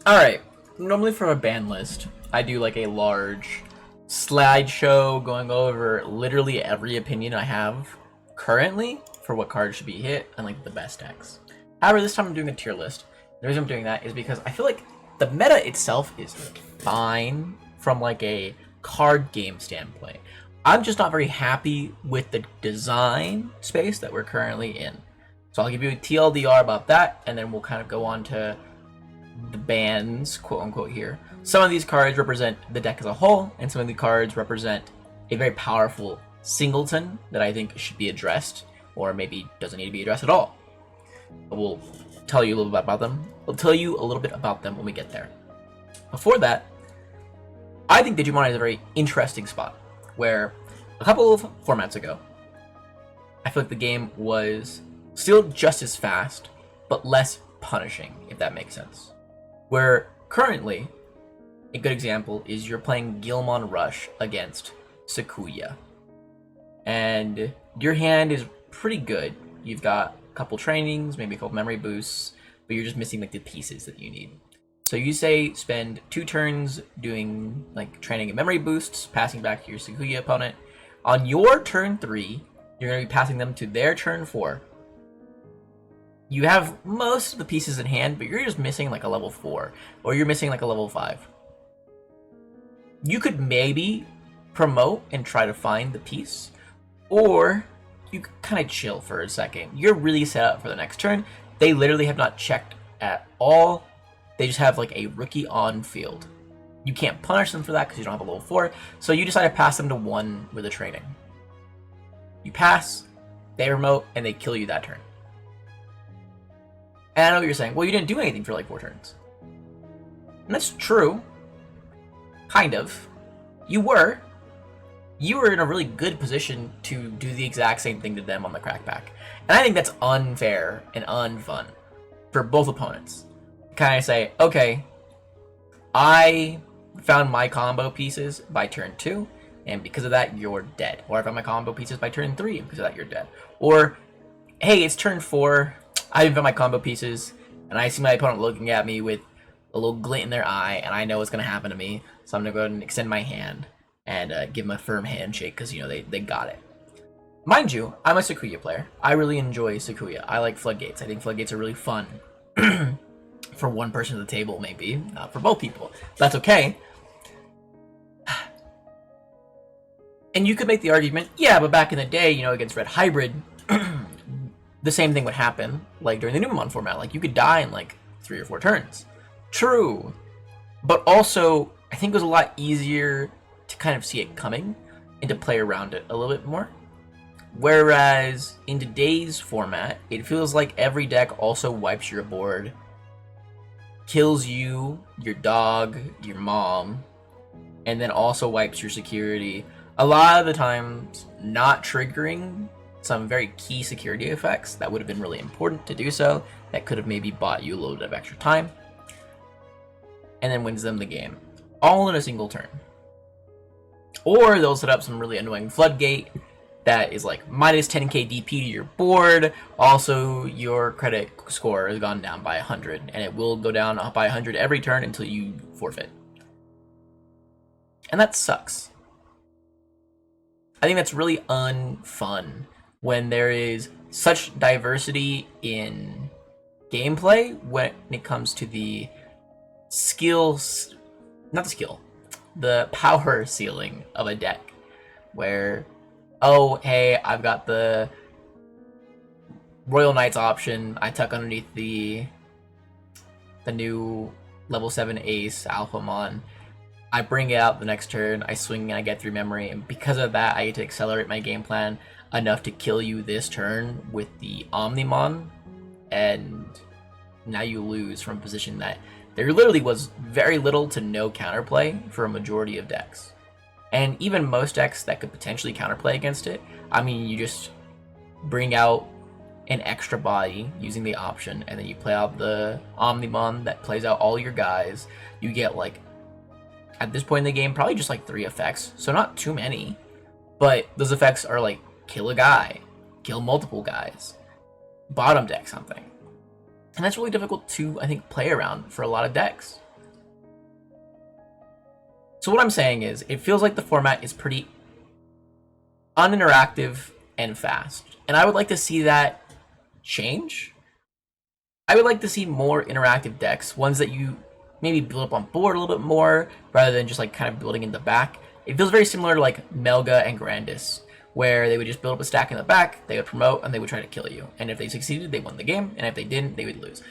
Alright, normally for a ban list, I do like a large slideshow going over literally every opinion I have currently for what cards should be hit and like the best decks. However, this time I'm doing a tier list. The reason I'm doing that is because I feel like the meta itself is fine from like a card game standpoint. I'm just not very happy with the design space that we're currently in. So I'll give you a TLDR about that, and then we'll kind of go on to the bans, quote unquote, here. Some of these cards represent the deck as a whole, and some of the cards represent a very powerful singleton that I think should be addressed, or maybe doesn't need to be addressed at all. We'll tell you a little bit about them. We'll tell you a little bit about them when we get there. Before that, I think Digimon is a very interesting spot, where a couple of formats ago, I feel like the game was still just as fast, but less punishing, if that makes sense. Where currently, a good example is you're playing Gilmon Rush against Sakuya. And your hand is pretty good. You've got a couple trainings, maybe a couple memory boosts, but you're just missing like the pieces that you need. So you say spend 2 turns doing like training and memory boosts, passing back to your Sakuya opponent. On your turn 3, you're going to be passing them to their turn 4. You have most of the pieces in hand, but you're just missing like a level 4, or you're missing like a level 5. You could maybe promote and try to find the piece, or you could kind of chill for a second. You're really set up for the next turn. They literally have not checked at all. They just have like a rookie on field. You can't punish them for that because you don't have a level 4, so you decide to pass them to 1 with a training. You pass, they remote, and they kill you that turn. And I know what you're saying, well, you didn't do anything for like 4 turns. And that's true. Kind of. You were in a really good position to do the exact same thing to them on the crackback. And I think that's unfair and unfun for both opponents. Kind of say, okay, I found my combo pieces by turn 2, and because of that, you're dead. Or I found my combo pieces by turn 3, and because of that, you're dead. Or, hey, it's turn 4, I haven't found my combo pieces, and I see my opponent looking at me with a little glint in their eye, and I know what's going to happen to me, so I'm going to go ahead and extend my hand and give them a firm handshake, because, you know, they got it. Mind you, I'm a Sakuya player. I really enjoy Sakuya. I like Floodgates. I think Floodgates are really fun. For one person at the table, maybe. Not for both people. That's okay. And you could make the argument, yeah, but back in the day, you know, against Red Hybrid, the same thing would happen, like during the Numemon format. Like, you could die in, like, 3 or 4 turns. True. But also, I think it was a lot easier to kind of see it coming and to play around it a little bit more. Whereas, in today's format, it feels like every deck also wipes your board, kills you, your dog, your mom, and then also wipes your security. A lot of the times, not triggering some very key security effects that would have been really important to do so, that could have maybe bought you a little bit of extra time, and then wins them the game, all in a single turn. Or they'll set up some really annoying floodgate that is like minus 10k DP to your board. Also, your credit score has gone down by 100, and it will go down by 100 every turn until you forfeit. And that sucks. I think that's really unfun when there is such diversity in gameplay when it comes to the skills, not the skill, the power ceiling of a deck, where, oh, hey, I've got the Royal Knights option, I tuck underneath the new level 7 Ace Alphamon, I bring it out the next turn, I swing and I get through memory, and because of that, I get to accelerate my game plan enough to kill you this turn with the Omnimon, and now you lose from a position that there literally was very little to no counterplay for a majority of decks. And even most decks that could potentially counterplay against it, I mean, you just bring out an extra body using the option, and then you play out the Omnimon that plays out all your guys. You get, like, at this point in the game, probably just like 3 effects, so not too many. But those effects are like, kill a guy, kill multiple guys, bottom deck something. And that's really difficult to, I think, play around for a lot of decks. So what I'm saying is, it feels like the format is pretty uninteractive and fast. And I would like to see that change. I would like to see more interactive decks, ones that you maybe build up on board a little bit more, rather than just like kind of building in the back. It feels very similar to like Melga and Grandis, where they would just build up a stack in the back, they would promote, and they would try to kill you. And if they succeeded, they won the game, and if they didn't, they would lose.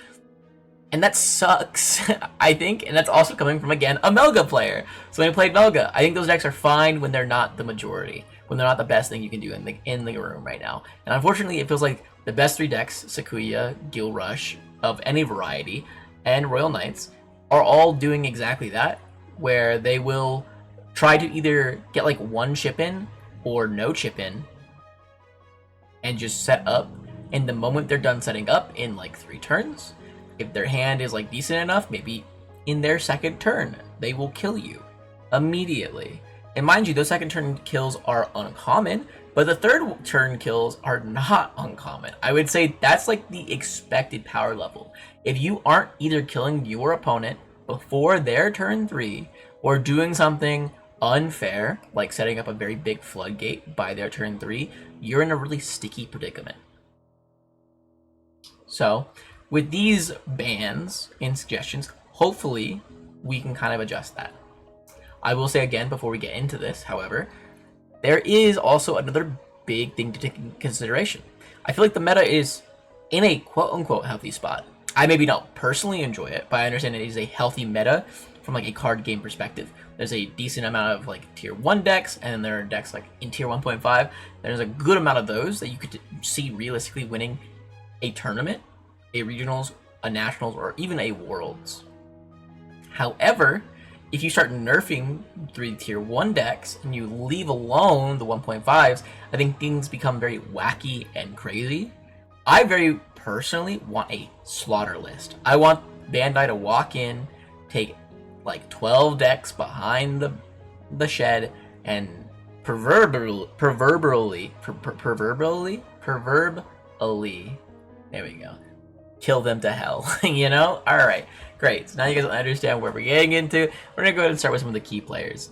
And that sucks, I think, and that's also coming from, again, a Melga player. So when I played Melga, I think those decks are fine when they're not the majority, when they're not the best thing you can do in the room right now. And unfortunately, it feels like the best 3 decks, Sakuya, Gil Rush, of any variety, and Royal Knights, are all doing exactly that, where they will try to either get like 1 chip in, or no chip in, and just set up, and the moment they're done setting up in like 3 turns, if their hand is like decent enough, maybe in their second turn, they will kill you immediately. And mind you, those second turn kills are uncommon, but the third turn kills are not uncommon. I would say that's like the expected power level. If you aren't either killing your opponent before their turn 3, or doing something unfair, like setting up a very big floodgate by their turn 3, you're in a really sticky predicament. So, with these bans and suggestions, hopefully we can kind of adjust that. I will say again before we get into this, however, there is also another big thing to take into consideration. I feel like the meta is in a quote-unquote healthy spot. I maybe don't personally enjoy it, but I understand it is a healthy meta from like a card game perspective. There's a decent amount of like tier 1 decks, and then there are decks like in tier 1.5. There's a good amount of those that you could see realistically winning a tournament, a regionals, a nationals, or even a worlds. However, if you start nerfing 3 tier 1 decks and you leave alone the 1.5s, I think things become very wacky and crazy. I very personally want a slaughter list. I want Bandai to walk in, take like 12 decks behind the shed, and proverbially, there we go, kill them to hell. You know? Alright, great. So now you guys understand where we're getting into. We're going to go ahead and start with some of the key players.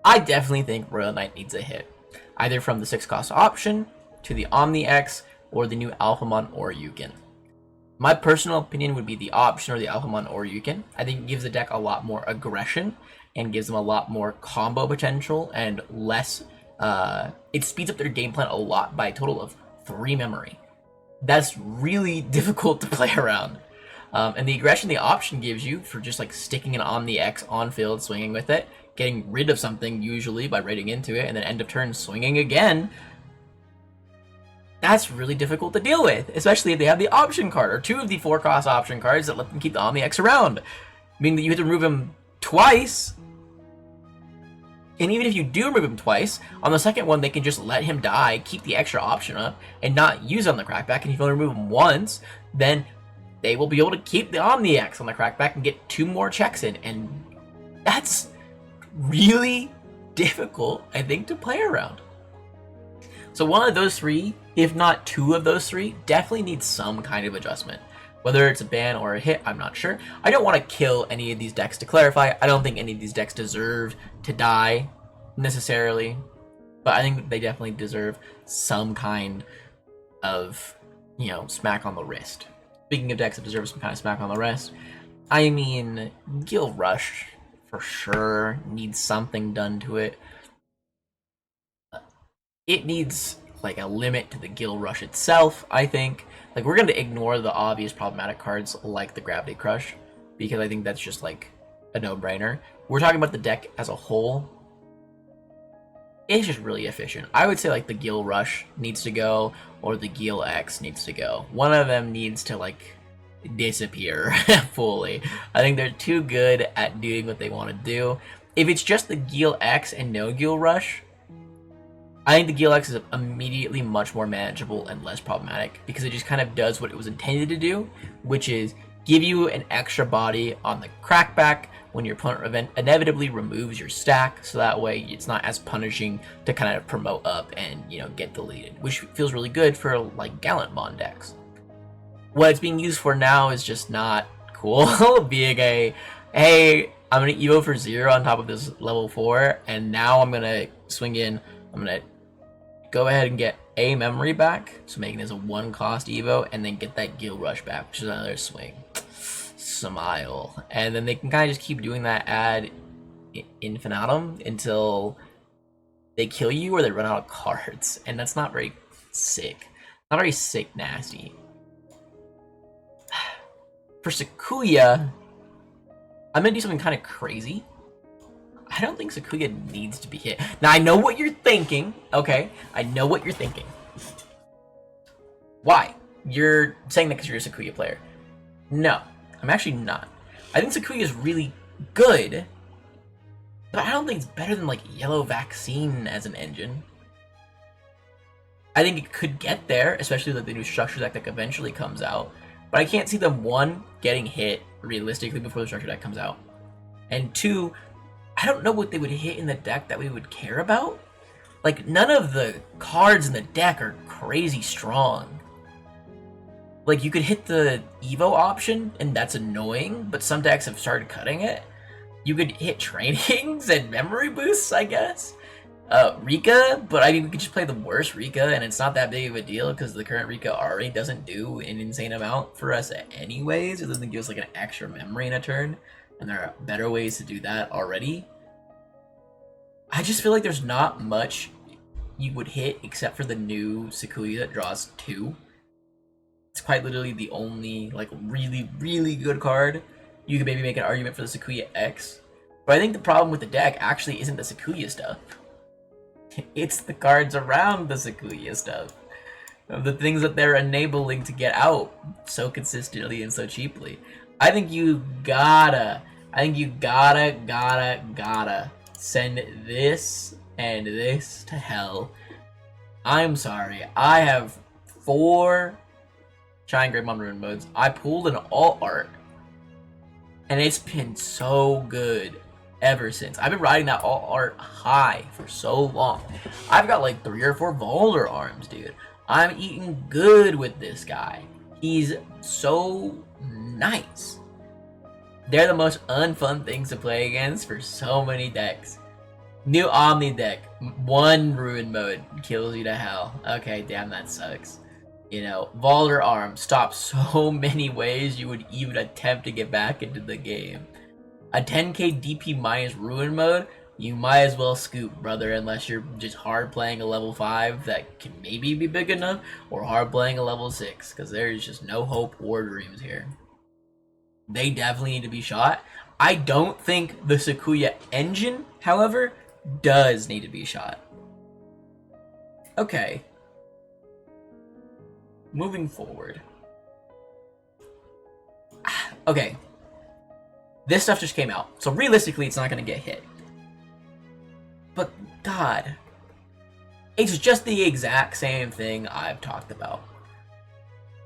I definitely think Royal Knight needs a hit, either from the 6-cost option, to the Omni X, or the new Alphamon or Yukin. My personal opinion would be the option or the Alphamon or Yukin. I think it gives the deck a lot more aggression, and gives them a lot more combo potential, and less, it speeds up their game plan a lot by a total of 3 memory. That's really difficult to play around. And the aggression the option gives you for just like sticking an Omni X on field, swinging with it, getting rid of something usually by raiding into it, and then end of turn swinging again, that's really difficult to deal with, especially if they have the option card, or 2 of the 4-cost option cards that let them keep the Omni X around, meaning that you have to remove him twice. And even if you do remove him twice, on the second one they can just let him die, keep the extra option up, and not use it on the crackback. And if you only remove him once, then they will be able to keep the Omni X on the crackback and get 2 more checks in. And that's really difficult, I think, to play around. So one of those 3, if not 2 of those 3, definitely needs some kind of adjustment. Whether it's a ban or a hit, I'm not sure. I don't want to kill any of these decks, to clarify. I don't think any of these decks deserve to die, necessarily. But I think they definitely deserve some kind of, you know, smack on the wrist. Speaking of decks that deserve some kind of smack on the wrist, I mean, Gil Rush, for sure, needs something done to it. It needs, like, a limit to the Gil Rush itself, I think. Like, we're going to ignore the obvious problematic cards like the Gravity Crush, because I think that's just, like, a no-brainer. We're talking about the deck as a whole. It's just really efficient. I would say, like, the Gil Rush needs to go, or the Gil X needs to go. One of them needs to, like, disappear fully. I think they're too good at doing what they want to do. If it's just the Gil X and no Gil Rush, I think the Gil X is immediately much more manageable and less problematic, because it just kind of does what it was intended to do, which is give you an extra body on the crackback when your opponent inevitably removes your stack, so that way it's not as punishing to kind of promote up and, you know, get deleted, which feels really good for, like, Gallantmon decks. What it's being used for now is just not cool. Being a, hey, I'm gonna Evo for 0 on top of this level 4, and now I'm gonna swing in. I'm gonna go ahead and get a memory back, so making this a 1 cost Evo, and then get that Gil Rush back, which is another swing. Smile. And then they can kind of just keep doing that ad infinitum until they kill you or they run out of cards, and that's not very sick. Not very sick, nasty. For Sakuya, I'm gonna do something kind of crazy. I don't think Sakuya needs to be hit. Now, I know what you're thinking, okay? I know what you're thinking. Why? You're saying that because you're a Sakuya player. No, I'm actually not. I think Sakuya is really good, but I don't think it's better than, like, Yellow Vaccine as an engine. I think it could get there, especially with the new structure deck that eventually comes out. But I can't see them, 1, getting hit realistically before the structure deck comes out. And 2, I don't know what they would hit in the deck that we would care about. Like, none of the cards in the deck are crazy strong. Like, you could hit the Evo option, and that's annoying, but some decks have started cutting it. You could hit trainings and memory boosts, I guess. Rika, but I mean, we could just play the worst Rika, and it's not that big of a deal, because the current Rika already doesn't do an insane amount for us anyways. It doesn't give us, like, an extra memory in a turn, and there are better ways to do that already. I just feel like there's not much you would hit except for the new Sakuya that draws 2. It's quite literally the only, like, really, really good card. You could maybe make an argument for the Sakuya X. But I think the problem with the deck actually isn't the Sakuya stuff. It's the cards around the Sakuya stuff. The things that they're enabling to get out so consistently and so cheaply. I think you gotta send this and this to hell. I'm sorry. I have 4 Shine Greymon Ruin modes. I pulled an alt art, and it's been so good ever since. I've been riding that alt art high for so long. I've got like 3 or 4 Volder arms, dude. I'm eating good with this guy. He's so nice. They're the most unfun things to play against for so many decks. New Omni deck, 1 Ruin mode kills you to hell. Okay, damn, that sucks. You know, Volder Arm stops so many ways you would even attempt to get back into the game. A 10k DP minus Ruin mode, you might as well scoop, brother, unless you're just hard playing a level 5 that can maybe be big enough, or hard playing a level 6, because there's just no hope or dreams here. They definitely need to be shot. I don't think the Sakuya engine, however, does need to be shot. Okay. Moving forward. Okay. This stuff just came out, so realistically it's not going to get hit. But God, it's just the exact same thing I've talked about.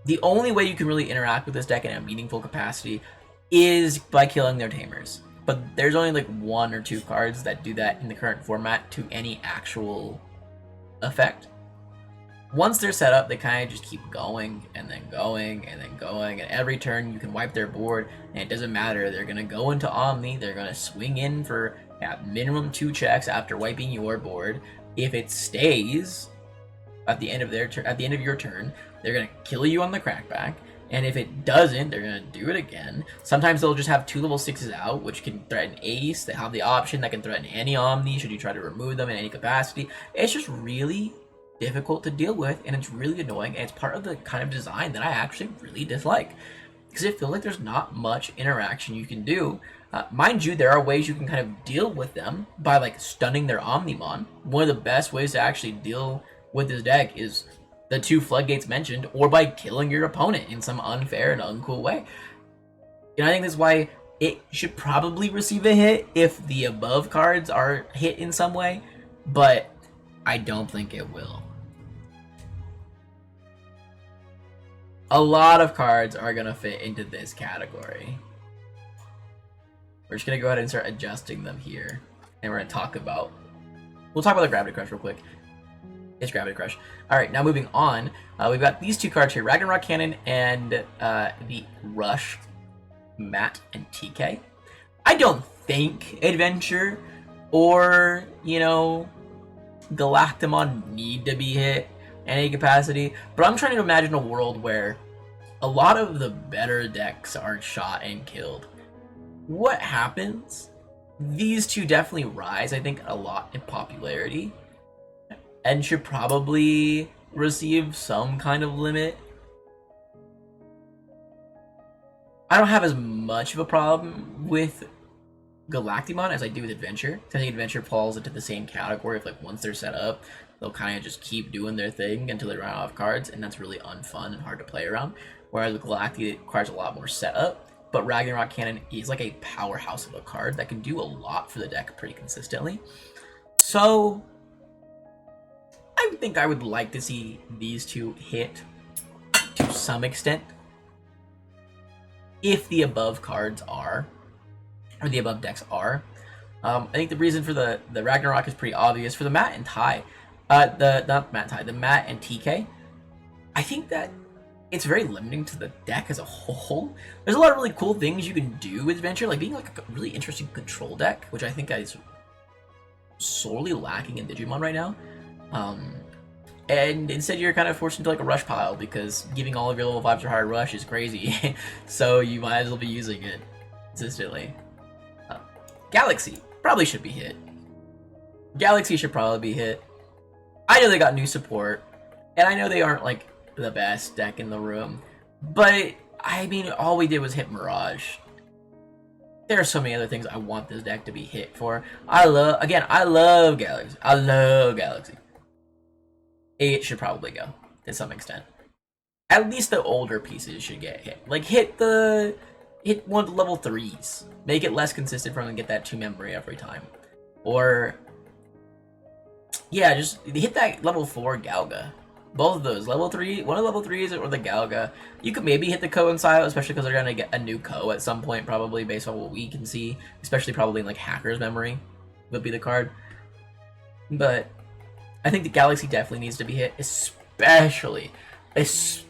The only way you can really interact with this deck in a meaningful capacity is by killing their tamers. But there's only like 1 or 2 cards that do that in the current format to any actual effect. Once they're set up, they kind of just keep going, and then going, and then going, and every turn you can wipe their board, and it doesn't matter. They're going to go into Omni, they're going to swing in for at minimum 2 checks after wiping your board. If it stays at the end of your turn, they're going to kill you on the crackback, and if it doesn't, they're going to do it again. Sometimes they'll just have 2 level 6s out, which can threaten Ace. They have the option that can threaten any Omni should you try to remove them in any capacity. It's just really difficult to deal with, and it's really annoying, and it's part of the kind of design that I actually really dislike, because it feels like there's not much interaction you can do. Mind you, there are ways you can kind of deal with them by like stunning their Omnimon. One of the best ways to actually deal with this deck is the 2 floodgates mentioned, or by killing your opponent in some unfair and uncool way. And I think that's why it should probably receive a hit if the above cards are hit in some way, but I don't think it will. A lot of cards are going to fit into this category. We're just going to go ahead and start adjusting them here. And we're going to talk about... We'll talk about the Gravity Crush real quick. It's Gravity Crush. Alright, now moving on. We've got these 2 cards here. Ragnarok Cannon and the Rush, Matt and TK. I don't think Adventure or, you know, Galactimon need to be hit in any capacity, but I'm trying to imagine a world where a lot of the better decks are shot and killed. What happens? These two definitely rise, I think, a lot in popularity and should probably receive some kind of limit. I don't have as much of a problem with Galactimon as I do with Adventure. I think Adventure falls into the same category of like once they're set up, they'll kind of just keep doing their thing until they run out of cards, and that's really unfun and hard to play around. Whereas with Galacti, it requires a lot more setup. But Ragnarok Cannon is like a powerhouse of a card that can do a lot for the deck pretty consistently. So I think I would like to see these two hit to some extent. If the above cards are, or the above decks are. I think the reason for the Ragnarok is pretty obvious. For the Matt and Ty, the Matt and TK, I think that it's very limiting to the deck as a whole. There's a lot of really cool things you can do with Adventure, like being like a really interesting control deck, which I think is sorely lacking in Digimon right now. And instead you're kind of forced into like a rush pile because giving all of your level 5s or higher rush is crazy. So you might as well be using it consistently. Galaxy probably should be hit. Galaxy should probably be hit. I know they got new support, and I know they aren't like the best deck in the room, but I mean, all we did was hit Mirage. There are so many other things I want this deck to be hit for. I love Galaxy. I love Galaxy. It should probably go to some extent. At least the older pieces should get hit. Like hit one of the level 3s. Make it less consistent for them to get that 2 memory every time. Or yeah, just hit that level 4 Galga. Both of those. Level 3, one of the level 3s or the Galga. You could maybe hit the Ko and Silo, especially because they're gonna get a new Ko at some point, probably based on what we can see. Especially probably in like Hacker's Memory would be the card. But I think the Galaxy definitely needs to be hit, especially if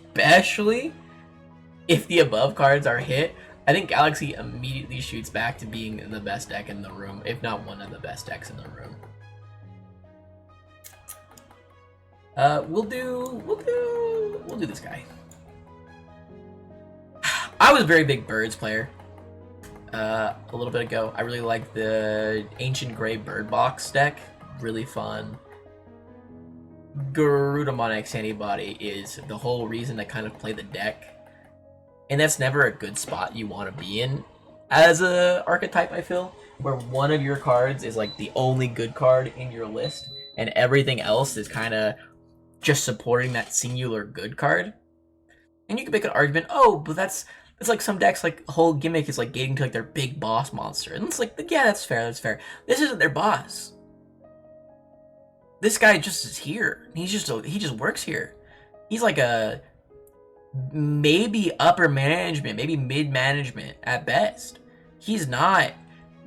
the above cards are hit. I think Galaxy immediately shoots back to being the best deck in the room, if not one of the best decks in the room. We'll do this guy. I was a very big Birds player a little bit ago. I really liked the Ancient Grey Bird Box deck. Really fun. Garudamon X Antibody is the whole reason to kind of play the deck. And that's never a good spot you want to be in as a archetype, I feel. Where one of your cards is like the only good card in your list, and everything else is kind of just supporting that singular good card. And you can make an argument, oh, but that's like some decks, like whole gimmick is like getting to like their big boss monster. And it's like, yeah, that's fair. This isn't their boss. This guy just is here. He just works here. He's like a maybe upper management, maybe mid management at best. He's not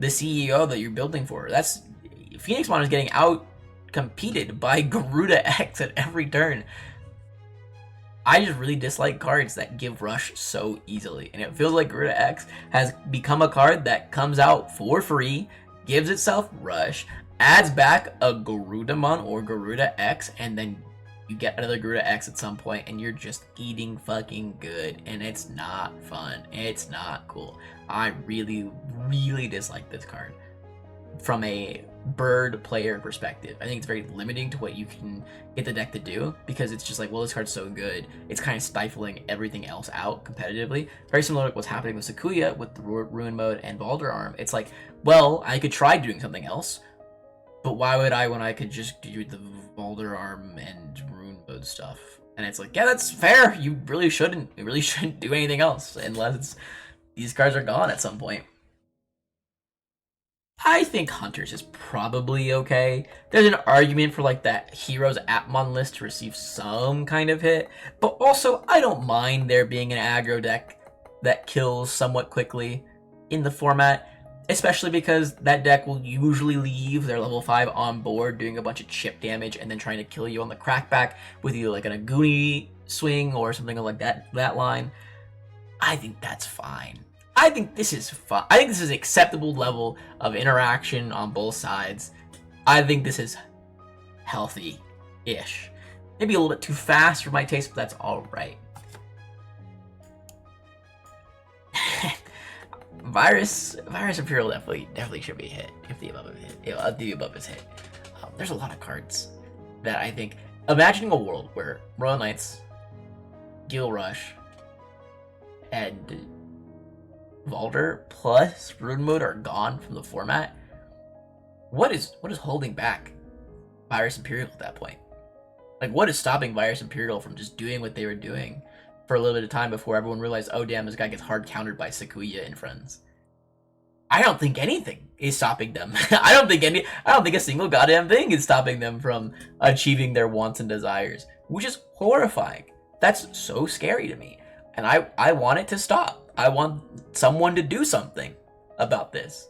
the CEO that you're building for. That's Phoenixmon is getting out competed by Garuda X at every turn. I just really dislike cards that give rush so easily, and it feels like Garuda X has become a card that comes out for free, gives itself rush, adds back a Garudamon or Garuda X, and then you get another Garuda X at some point, and you're just eating fucking good, and it's not fun. It's not cool. I really, really dislike this card from a bird player perspective. I think it's very limiting to what you can get the deck to do, because it's just like, well, this card's so good, it's kind of stifling everything else out competitively. Very similar to what's happening with Sakuya with the Ruin Mode and Balder Arm. It's like, well, I could try doing something else, but why would I when I could just do the Balder Arm and Ruin Mode stuff? And it's like, yeah, that's fair. You really shouldn't do anything else unless these cards are gone at some point. I think Hunters is probably okay. There's an argument for like that Heroes Atmon list to receive some kind of hit, but also I don't mind there being an aggro deck that kills somewhat quickly in the format, especially because that deck will usually leave their level 5 on board doing a bunch of chip damage and then trying to kill you on the crackback with either like an Aguni swing or something like that line. I think that's fine. I think this is fun. I think this is an acceptable level of interaction on both sides. I think this is healthy-ish. Maybe a little bit too fast for my taste, but that's alright. Virus Imperial definitely should be a hit if the above is hit. There's a lot of cards that I think. Imagining a world where Royal Knights, Gil Rush, and Valder plus Rune Mode are gone from the format. What is holding back Virus Imperial at that point? Like, what is stopping Virus Imperial from just doing what they were doing for a little bit of time before everyone realized, oh damn, this guy gets hard countered by Sakuya and friends? I don't think anything is stopping them. I don't think a single goddamn thing is stopping them from achieving their wants and desires, which is horrifying. That's so scary to me. And I want it to stop. I want someone to do something about this.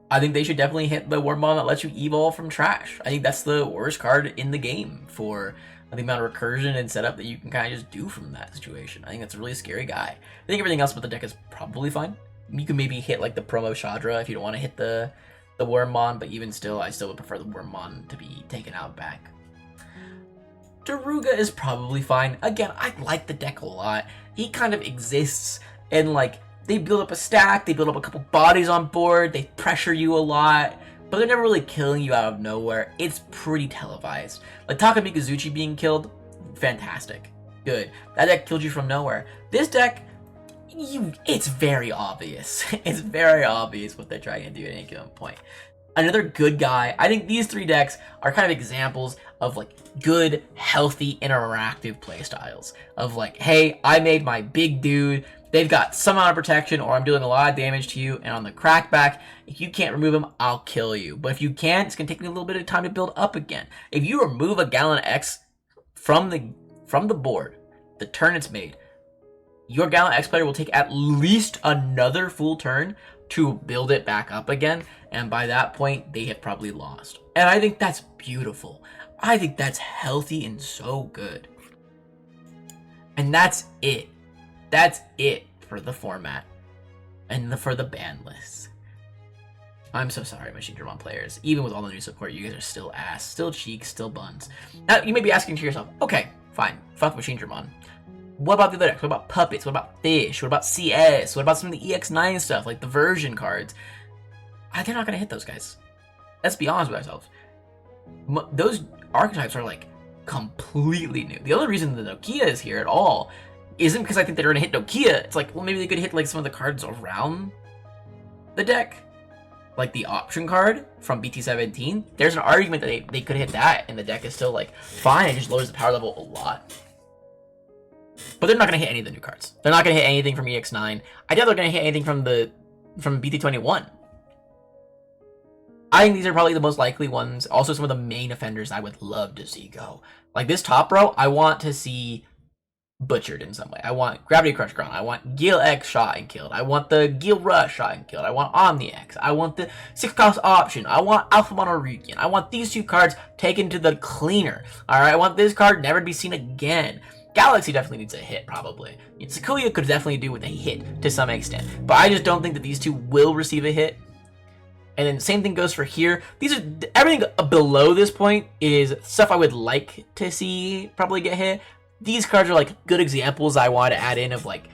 I think they should definitely hit the Worm Bomb that lets you evolve from trash. I think that's the worst card in the game for the amount of recursion and setup that you can kind of just do from that situation. I think that's a really scary guy. I think everything else about the deck is probably fine. You can maybe hit like the promo Shadra if you don't want to hit the Wormmon, but even still, I still would prefer the Wormmon to be taken out back. Daruga is probably fine. Again, I like the deck a lot. He kind of exists and like they build up a stack, they build up a couple bodies on board, they pressure you a lot, but they're never really killing you out of nowhere. It's pretty televised. Like Taka Mikazuchi being killed, fantastic. Good. That deck killed you from nowhere. This deck, it's very obvious. It's very obvious what they're trying to do at any given point. Another good guy. I think these three decks are kind of examples of like good, healthy, interactive playstyles. Of like, hey, I made my big dude. They've got some amount of protection, or I'm doing a lot of damage to you, and on the crackback, if you can't remove him, I'll kill you. But if you can, it's gonna take me a little bit of time to build up again. If you remove a Gallon X from the board, the turn it's made, your Gallon X player will take at least another full turn to build it back up again, and by that point, they have probably lost. And I think that's beautiful. I think that's healthy and so good. And that's it. That's it for the format and for the ban lists. I'm so sorry, Machine Dramon players. Even with all the new support, you guys are still ass, still cheeks, still buns. Now, you may be asking to yourself, okay, fine, fuck Machine Dramon. What about the other decks? What about Puppets? What about Fish? What about CS? What about some of the EX9 stuff, like the version cards? They're not going to hit those guys. Let's be honest with ourselves. Those archetypes are, like, completely new. The only reason the Nokia is here at all isn't because I think they're going to hit Nokia. It's like, well, maybe they could hit, like, some of the cards around the deck. Like the option card from BT17. There's an argument that they could hit that, and the deck is still, like, fine. It just lowers the power level a lot. But they're not going to hit any of the new cards. They're not going to hit anything from EX9. I doubt they're going to hit anything from BT21. I think these are probably the most likely ones. Also, some of the main offenders I would love to see go. Like this top row, I want to see butchered in some way. I want Gravity Crush Ground. I want Gil X shot and killed. I want the Gil Rush shot and killed. I want Omni X. I want the 6-cost option. I want Alpha Monorukian. I want these two cards taken to the cleaner. Alright, I want this card never to be seen again. Galaxy definitely needs a hit, probably. Sakuya could definitely do with a hit to some extent, but I just don't think that these two will receive a hit. And then same thing goes for here. These are everything below this point is stuff I would like to see probably get hit. These cards are like good examples I want to add in of like,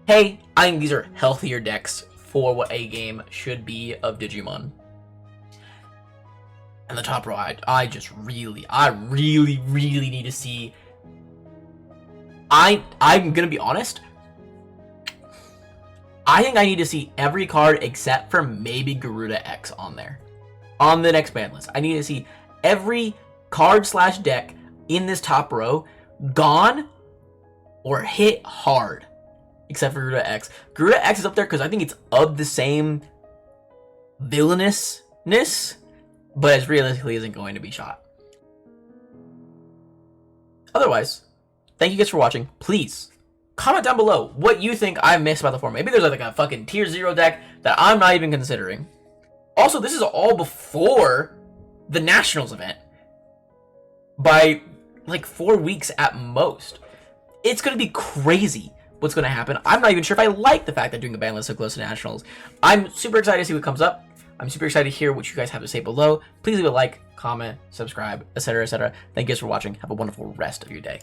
hey, I think these are healthier decks for what a game should be of Digimon. And the top row, I really need to see. I'm gonna be honest. I think I need to see every card except for maybe Garuda X on there. On the next ban list. I need to see every card / deck in this top row gone or hit hard. Except for Garuda X. Garuda X is up there because I think it's of the same villainousness, but it realistically isn't going to be shot. Otherwise, thank you guys for watching. Please comment down below what you think I missed about the format. Maybe there's like a fucking tier 0 deck that I'm not even considering. Also, this is all before the Nationals event. By like 4 weeks at most. It's going to be crazy what's going to happen. I'm not even sure if I like the fact that doing a ban list so close to nationals. I'm super excited to see what comes up. I'm super excited to hear what you guys have to say below. Please leave a like, comment, subscribe, etc., etc. Thank you guys for watching. Have a wonderful rest of your day.